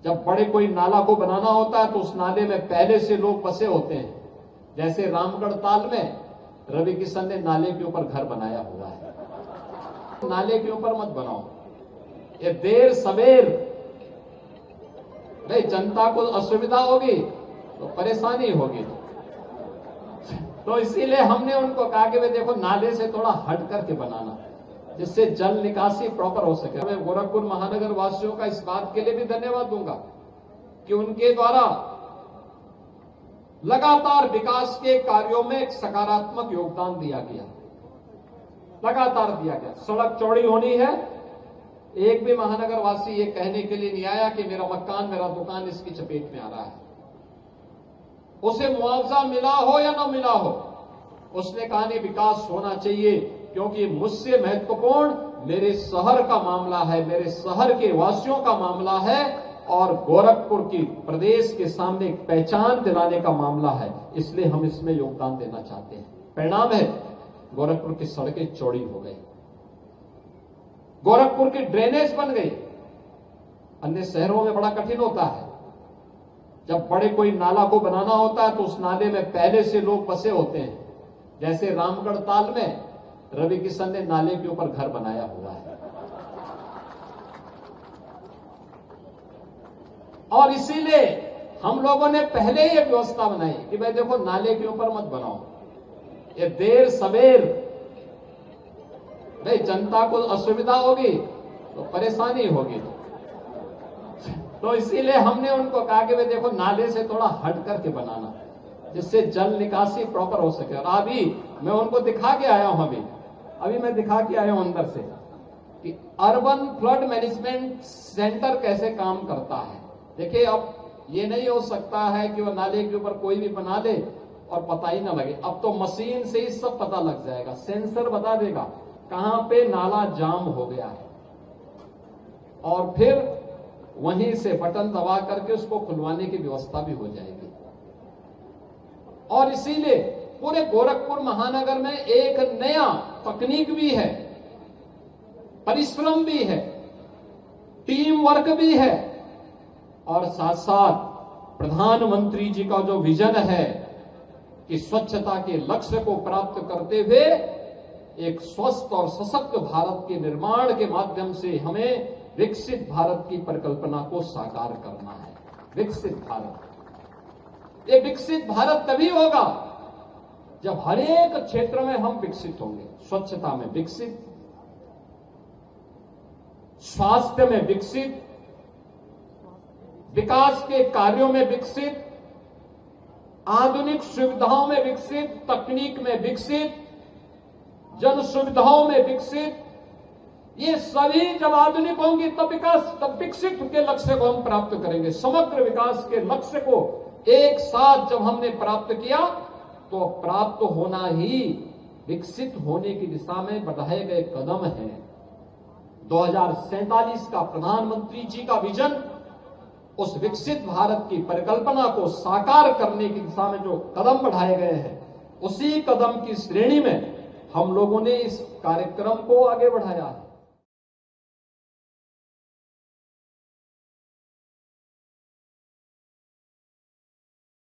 जब बड़े कोई नाला को बनाना होता है तो उस नाले में पहले से लोग बसे होते हैं। जैसे रामगढ़ ताल में रवि किशन ने नाले के ऊपर घर बनाया हुआ है। नाले के ऊपर मत बनाओ, ये देर सवेर भाई जनता को असुविधा होगी तो परेशानी होगी। तो इसीलिए हमने उनको कहा कि भाई देखो नाले से थोड़ा हट करके बनाना, जिससे जल निकासी प्रॉपर हो सके। मैं गोरखपुर महानगर वासियों का इस बात के लिए भी धन्यवाद दूंगा कि उनके द्वारा लगातार विकास के कार्यों में एक सकारात्मक योगदान दिया गया, लगातार दिया गया। सड़क चौड़ी होनी है, एक भी महानगर वासी ये कहने के लिए नहीं आया कि मेरा मकान, मेरा दुकान इसकी चपेट में आ रहा है। उसे मुआवजा मिला हो या ना मिला हो, उसने कहा नहीं विकास होना चाहिए, क्योंकि मुझसे महत्वपूर्ण मेरे शहर का मामला है, मेरे शहर के वासियों का मामला है और गोरखपुर की प्रदेश के सामने एक पहचान दिलाने का मामला है, इसलिए हम इसमें योगदान देना चाहते हैं। परिणाम है गोरखपुर की सड़कें चौड़ी हो गई, गोरखपुर की ड्रेनेज बन गई। अन्य शहरों में बड़ा कठिन होता है, जब बड़े कोई नाला को बनाना होता है तो उस नाले में पहले से लोग बसे होते हैं। जैसे रामगढ़ ताल में रवि किशन ने नाले के ऊपर घर बनाया हुआ है। और इसीलिए हम लोगों ने पहले ही एक व्यवस्था बनाई कि भाई देखो नाले के ऊपर मत बनाओ, ये देर सवेर भाई जनता को असुविधा होगी तो परेशानी होगी। तो इसीलिए हमने उनको कहा कि भाई देखो नाले से थोड़ा हट करके बनाना, जिससे जल निकासी प्रॉपर हो सके। और अभी मैं उनको दिखा के आया हूं, अभी मैं दिखा के आया हूं अंदर से कि अर्बन फ्लड मैनेजमेंट सेंटर कैसे काम करता है। देखिए अब ये नहीं हो सकता है कि वो नाले के ऊपर कोई भी बना दे और पता ही ना लगे। अब तो मशीन से ही सब पता लग जाएगा, सेंसर बता देगा कहां पे नाला जाम हो गया है और फिर वहीं से बटन दबा करके उसको खुलवाने की व्यवस्था भी हो जाएगी। और इसीलिए पूरे गोरखपुर महानगर में एक नया तकनीक भी है, परिश्रम भी है, टीम वर्क भी है और साथ साथ प्रधानमंत्री जी का जो विजन है कि स्वच्छता के लक्ष्य को प्राप्त करते हुए एक स्वस्थ और सशक्त भारत के निर्माण के माध्यम से हमें विकसित भारत की परिकल्पना को साकार करना है। विकसित भारत, ये विकसित भारत तभी होगा जब हर एक क्षेत्र में हम विकसित होंगे। स्वच्छता में विकसित, स्वास्थ्य में विकसित, विकास के कार्यों में विकसित, आधुनिक सुविधाओं में विकसित, तकनीक में विकसित, जन सुविधाओं में विकसित। ये सभी जब आधुनिक होंगी तब विकास, तब विकसित के लक्ष्य को हम प्राप्त करेंगे। समग्र विकास के लक्ष्य को एक साथ जब हमने प्राप्त किया तो प्राप्त होना ही विकसित होने की दिशा में बढ़ाए गए कदम हैं। 2047 का प्रधानमंत्री जी का विजन, उस विकसित भारत की परिकल्पना को साकार करने की दिशा में जो कदम बढ़ाए गए हैं, उसी कदम की श्रेणी में हम लोगों ने इस कार्यक्रम को आगे बढ़ाया है।